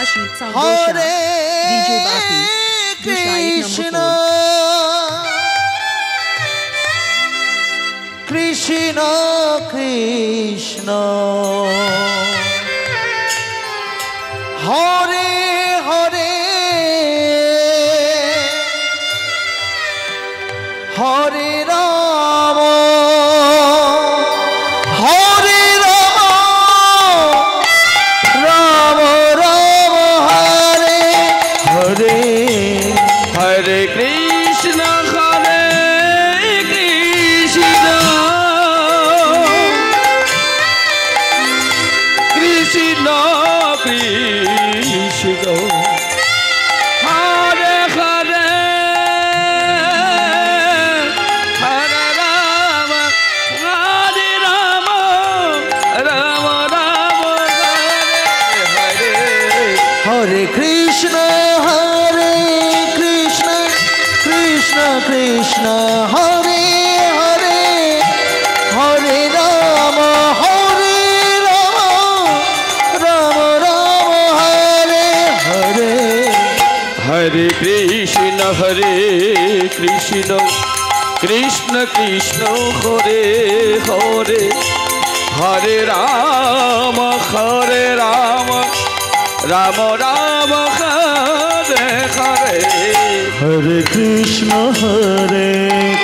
Rashid Sandosha, DJ Bati, Dushaik number 4. Krishna Krishna Hare Hare Hare Rama Hare Rama Rama Rama Hare Hare Hare Krishna Hare Krishna Krishna Krishna Hare Hare Hare Rama Hare Rama Rama Rama Hare Hare Hare Krishna Krishna Krishna Hare Hare Hare Rama Rama Rama Hare Hare Hare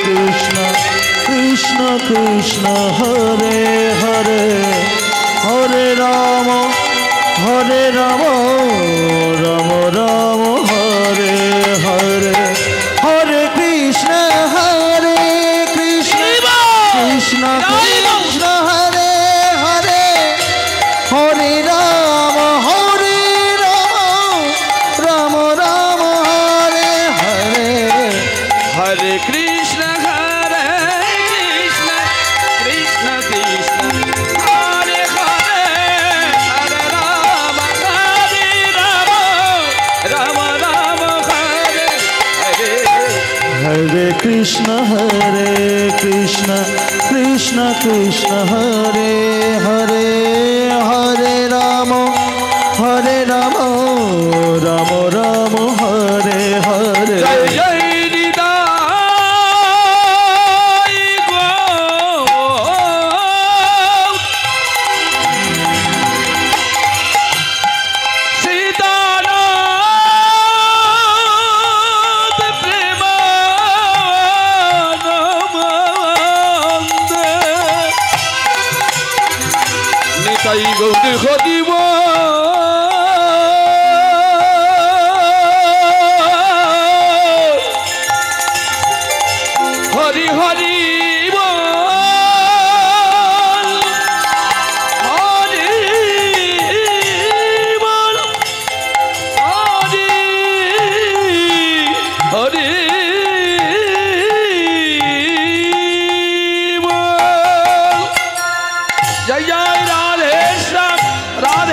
Krishna Krishna Krishna Hare Hare Hare Rama Rama Rama Hare Hare Hare Krishna Krishna Krishna Hare Hare Hare Rama Rama Rama Hare Hare Hare Krishna Krishna Krishna Hare Hare Hare Rama Rama Rama Hare Hare Hare Krishna Krishna Krishna Hare Hare Hare Rama Rama Rama Hare Hare Hare Krishna Krishna Hare Hare Hare Rama Rama Rama Hare Hare Jai Jai Nidai Gaur Siddharth Premanand Nitai Gaur Khadiwa Hari Hari Bol Hari Bol Hari Hari Bol Jai Jai Radhe Shyam Radhe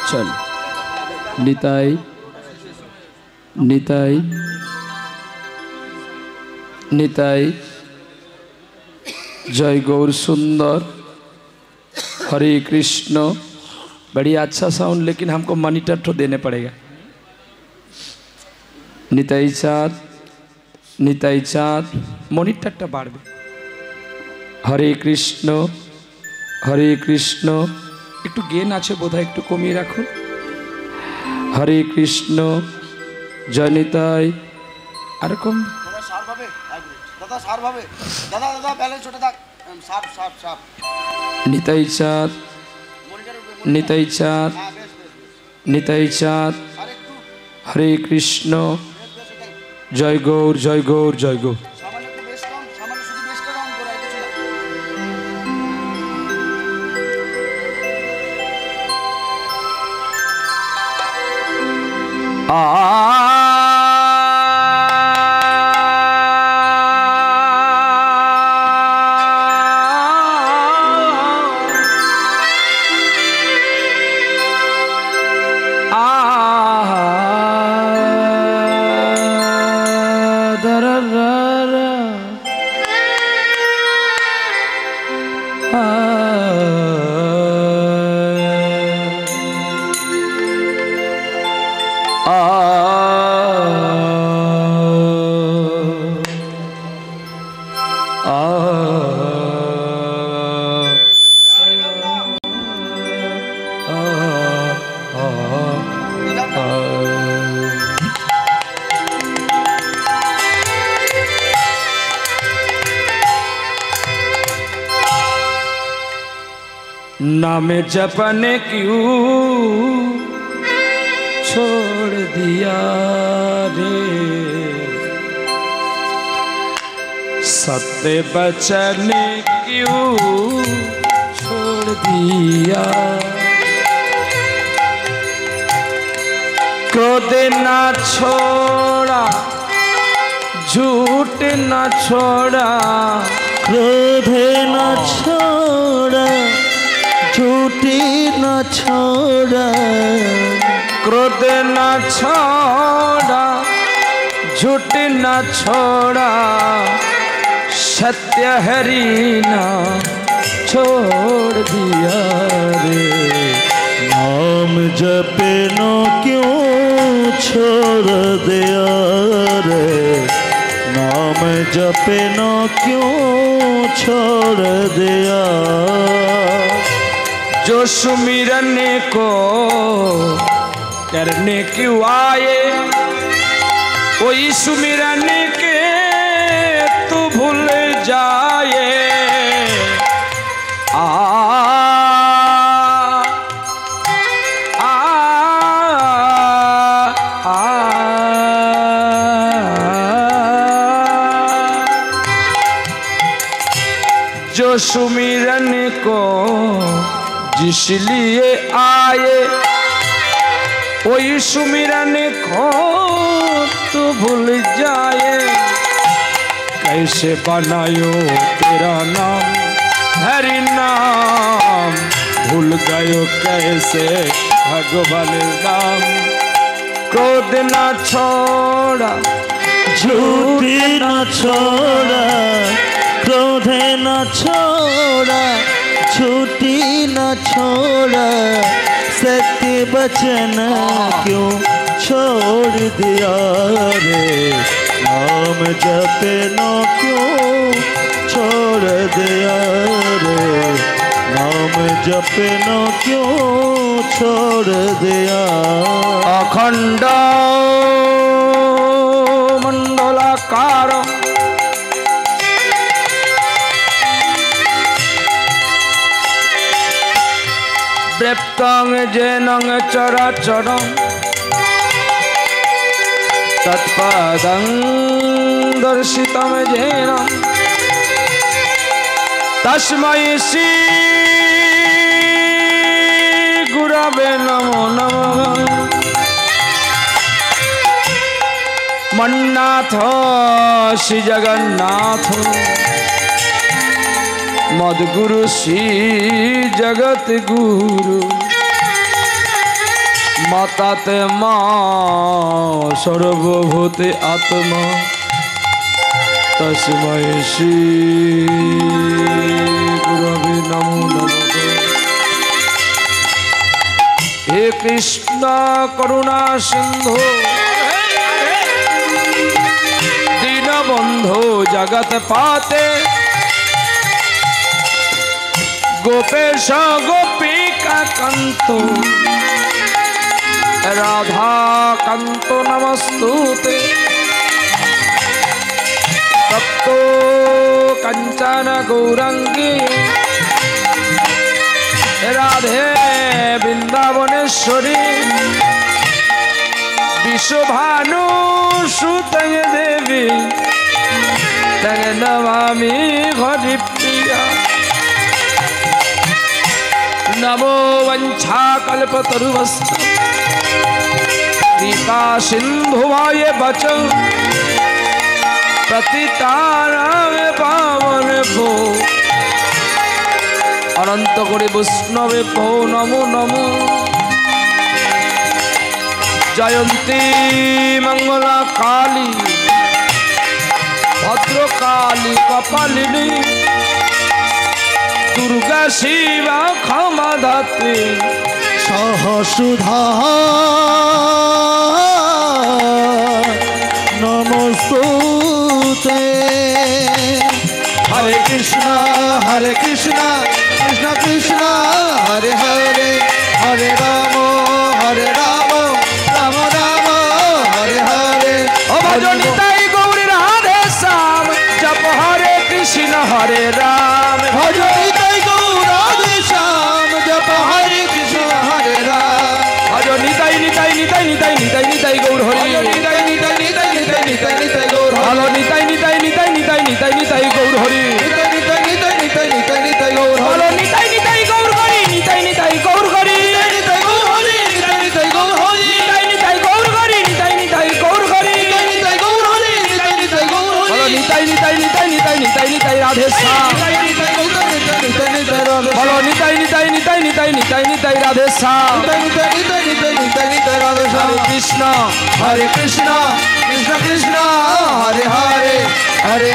चल निताई निताई निताई जय गौर सुंदर हरे कृष्ण। बड़ी अच्छा sound, लेकिन हमको monitor तो देने पड़ेगा। निताई चाँद मॉनिटरটা বাড়বে। हरे कृष्ण একটু গেন আছে বোধহয়, একটু কমিয়ে রাখুন। हरे कृष्ण जय निताई আর কম निताई चाँद हरे कृष्ण जय गौर जय गौर जय गौर। नाम जपने क्यों छोड़ दिया रे, सत्य बचन क्यों छोड़ दिया। क्रोध ना छोड़ा झूठ ना छोड़ा, क्रोध न छोड़ा झूठी न छोड़ा, क्रोध न छोड़ा झूठ न छोड़ा, सत्य हरि ना छोड़ दिया रे। नाम जपे नो क्यों छोड़ दिया रे, नाम जपे नो क्यों छोड़ दिया। जो सुमिरन को करने क्यों आए, वही सुमिरन के तू भूल जाए। आ आ आ जो सुमिरन को जिसलिए आए, वही सुमिरन को तो भूल जाए। कैसे बनायो तेरा नाम हरि नाम, भूल गयो कैसे भगवान राम। क्रोध न छोड़ा झूठी न छोड़ा, क्रोध न छोड़ा झूठी न छोड़ा, सत्य बचन क्यों छोड़ दिया रे। नाम जपे नो क्यों छोड़ दिया रे, नाम जपे नो क्यों छोड़ दिया। अखंड मंडलाकार व्यक्तं जेनं चराचरं तत्पदं दर्शितं येन तस्मै श्री गुरवे नमो नमः। मन्नाथ श्री जगन्नाथ मद्गुरु श्री जगत गुरु, মাতাতে মা সর্বভূতে আত্মা তস্मै শ্রী গুরবে নমো নমঃ। হে কৃষ্ণ করুণা সিন্ধু দীনবন্ধু জগৎ পাতে গোপেশ গোপিকা কান্ত রাধা কান্ত নমস্তুতে। তপ্তো কাঞ্চন গৌরাঙ্গী রাধে বৃন্দাবনেশ্বরী বিশ্বভানু সুতে দেবী তং নমামি হরিপ্রিয়া। নমো বঞ্ছাকল্পতরুভ্যশ্চ কৃপা সিন্ধুভয় বচ পতিতানাং পাবনেভ্যো অনন্ত করে বৈষ্ণবে ভো নমো নমো। জয়ন্তী মঙ্গলা কালী ভদ্রকালী কপালিনী দুর্গা শিবা ক্ষমা ধাত্রী সহসুধা নমস্তুতে। হরে কৃষ্ণ হরে কৃষ্ণ কৃষ্ণ কৃষ্ণ হরে হরে হরে রাম রাম রাম হরে হরে। ও ভজনি তাই গৌরী রাধে শ্যাম জপ হরে কৃষ্ণ হরে রাম। ভজনি তাই গৌর রাধে শ্যাম জপ হরে কৃষ্ণ হরে রাম। ভজনি তাই নিতাই নিতাই নিতাই নিতাই নিতাই গৌর হরি। নিতাই নিতাই নিতাই নিতাই নিতাই নিতাই গৌর ভালো নিতাই নিতাই নিতাই নিতাই নিতাই নিতাই গৌর হরি। নিতাই নিতাই নিতাই নিতাই নিতাই নিতাই গৌর ভালো নিতাই নিতাই গৌর হরি নিতাই নিতাই গৌর হরি। নিতাই গৌর হরি নিতাই নিতাই গৌর হরি নিতাই নিতাই গৌর হরি নিতাই নিতাই গৌর হরি। নিতাই গৌর হরি নিতাই নিতাই গৌর হরি। ভালো নিতাই নিতাই নিতাই নিতাই নিতাই নিতাই রাধে শ্যাম। নিতাই গৌর নিতাই নিতাই নিতাই রাধে। ভালো নিতাই নিতাই নিতাই নিতাই নিতাই নিতাই রাধে শ্যাম। নিতাই নিতাই নিতাই নিতাই নিতাই নিতাই রাধে শ্যাম। হরে কৃষ্ণ হরে কৃষ্ণ কৃষ্ণ কৃষ্ণ হরে হরে হরে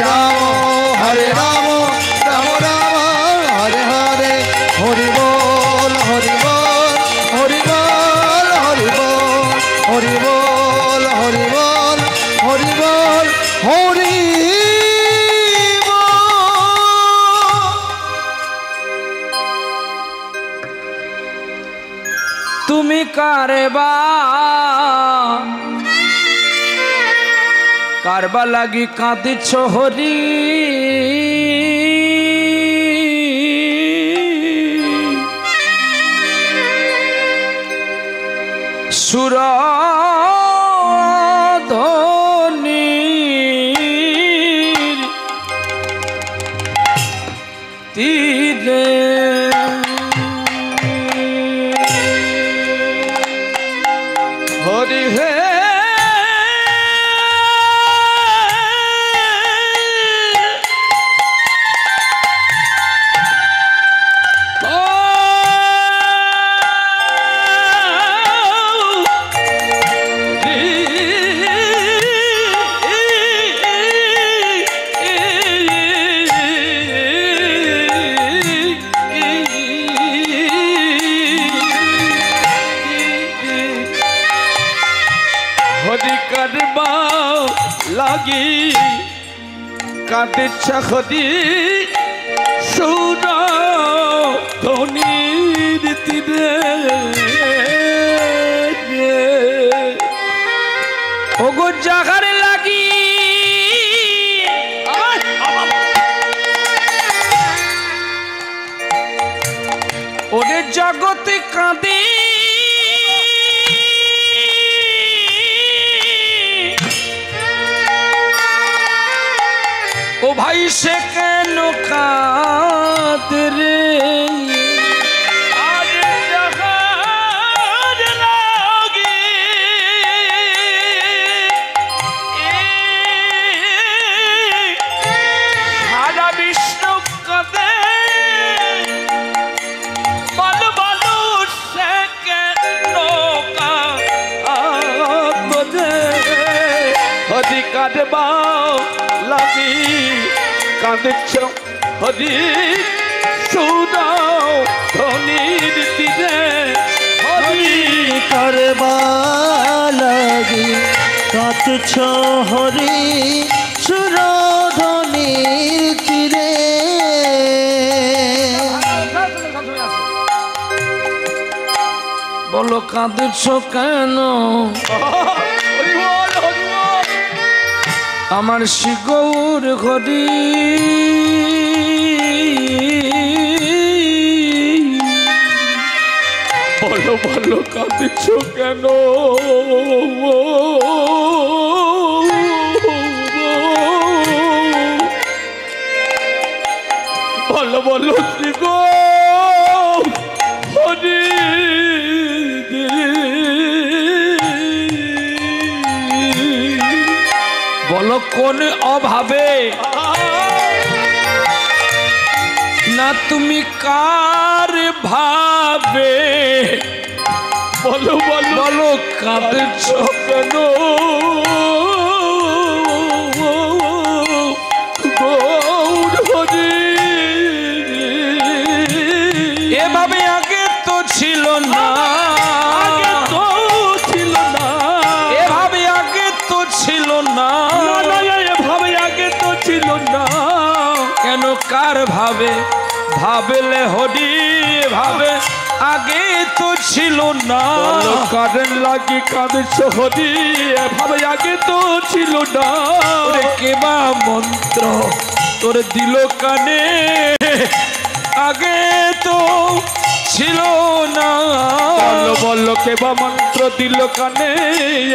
রাম রাম রাম হরে হরে। হরি বল হরি বল হরি বল হরি বল হরি বল হরি বল হরি বল হরি তুমি কারবা কারবা লাগি কাঁদিছ হরি। সুরধ্বনির তীরে হরি হে লাগি কাঁদিছ হরি সুর ধ্বনির তীরে। ওগো জাগার লাগি ওরে জগতে কাঁদে ও ভাই সে কেন কাঁদে রে। সারা বিষ্ণু কাঁদে বল বল সে কাঁদবা লাগি কাঁদছ হরি সুদাও ধনির তীরে হরি করবা লাগি কাঁদছ হরি সুরধনির তীরে। বলো কাঁদছ কেন আমার শিগৌর হরি বলো বলো কাঁদছ কেন বলো বলো গো হরি বলো কোন অভাবে না তুমি কার ভাবে বলো বলো বলো কাঁদছ কেন গৌর হরি এভাবে আগে তো ছিল না আগে তো ছিল না এভাবে আগে তো ছিল না এভাবে আগে তো ছিল না কেন কার ভাবে ভাবলে হরি ভাবে আগে তো ছিল না কারেন লাগি কাঁদছ হরি এভাবে আগে তো ছিল না ওরে কেবা মন্ত্র তোর দিল কানে আগে তো ছিল না বলো বলো কেবা মন্ত্র দিল কানে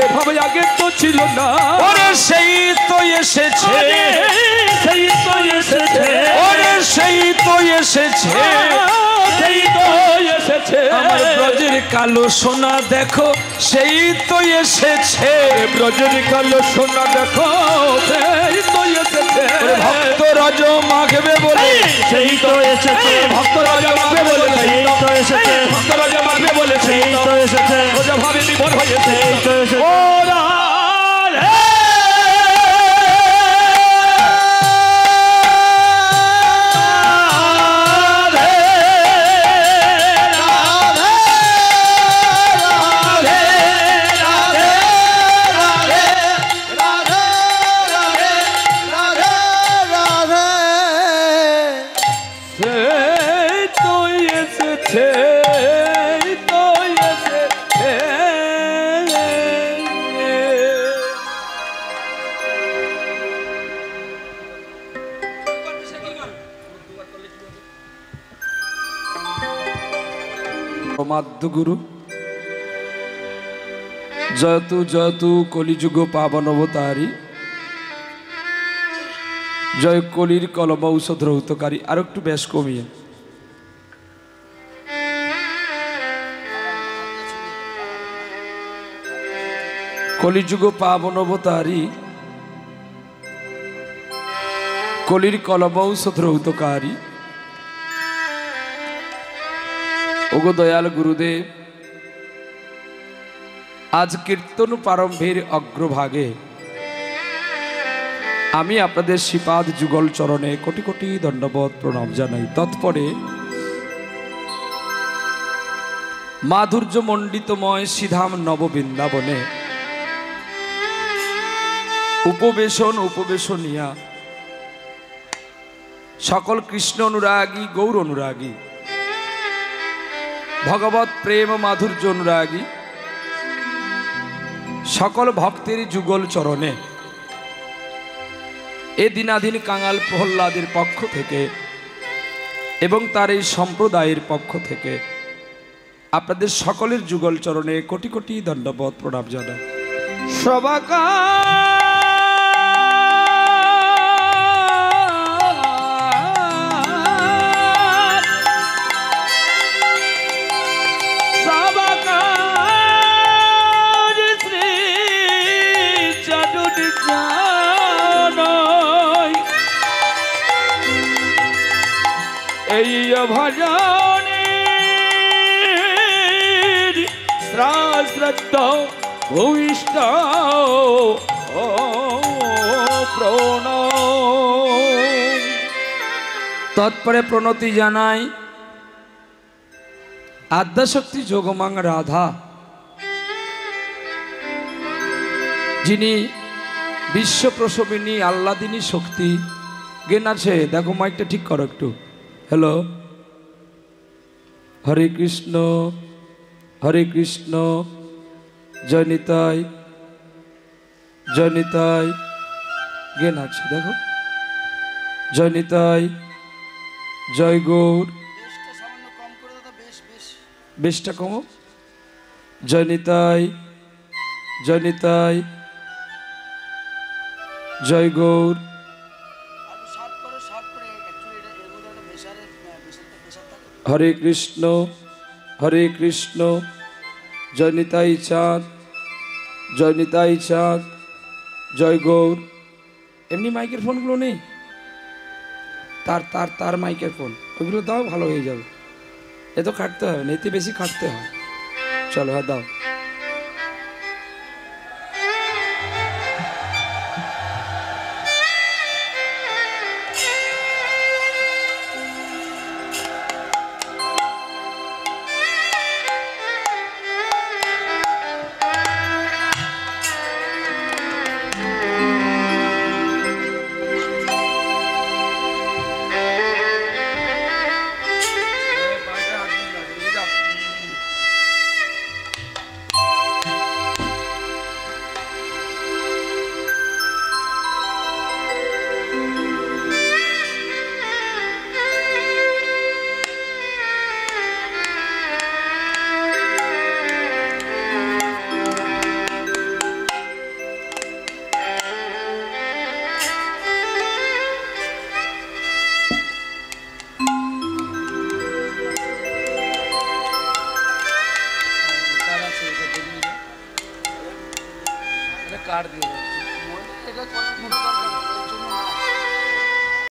এভাবে আগে তো ছিল না ওরে সেই তো এসেছে সেই তো এসেছে ওরে সেই তো এসেছে সেই তো এসেছে আমার ব্রজের কালো সোনা দেখো সেই তো এসেছে ব্রজের কালো সোনা দেখো সেই তো এসেছে ভক্ত রজ মাখবে বলে সেই তো এসেছে ভক্ত রাজা মারবে বলে সেই তো এসেছে ভক্ত রাজা মারবে বলে সেই তো এসেছে রাজা ভাবে বিপদ হয়েছে সেই তো এসেছে ওরা মাধ্য গুরু জয়তু জয়তু কলিযুগ পাবন অবতারী জয় কলির কলম ঔষধ রৌতকারী আর একটু বেশ কমিয়ে কলিযুগ পাবন অবতারী কলির কলম ঔষধ রৌতকারী ওগো দয়াল গুরুদেব আজ কীর্তন প্রারম্ভের অগ্রভাগে আমি আপনাদের শ্রীপাদ যুগল চরণে কোটি কোটি দণ্ডবত প্রণাম জানাই। তৎপরে মাধুর্য মণ্ডিতময় শ্রীধাম নববৃন্দাবনে উপবেশনিয়া সকল কৃষ্ণ অনুরাগী গৌর অনুরাগী ভগবত প্রেম মাধুর্য অনুরাগী সকল ভক্তের যুগল চরণে এ দিনাধীন কাঙাল প্রহ্লাদের পক্ষ থেকে এবং তার এই সম্প্রদায়ের পক্ষ থেকে আপনাদের সকলের যুগল চরণে কোটি কোটি দণ্ডবত প্রণাম জানাই। সবাকা এই ভজনের শ্রদ্ধা ভূমিষ্ঠ প্রণয়। তৎপরে প্রণতি জানাই আদ্যাশক্তি যোগমাং রাধা, যিনি বিশ্ব প্রসবিনী আহ্লাদিনী শক্তি। জ্ঞান আছে? দেখো মাইকটা ঠিক করো একটু। হ্যালো, হরে কৃষ্ণ হরে কৃষ্ণ, জয় নিতাই জয় নিতাই। জ্ঞান আছে? দেখো, জয় নিতাই, জয় গৌর। বেশটা কমো। জয় নিতাই জয় নিতাই, জয় গৌর। হরে কৃষ্ণ হরে কৃষ্ণ, জয় নিতাই চাঁদ, জয় নিতাই চাঁদ, জয় গৌর। এমনি মাইকের ফোনগুলো নেই, তার তার তার মাইকের ফোন, ওইগুলো দাও, ভালো হয়ে যাবে। এত খাটতে হবে না, এতে বেশি খাটতে হয়। চলো, হ্যাঁ দাও।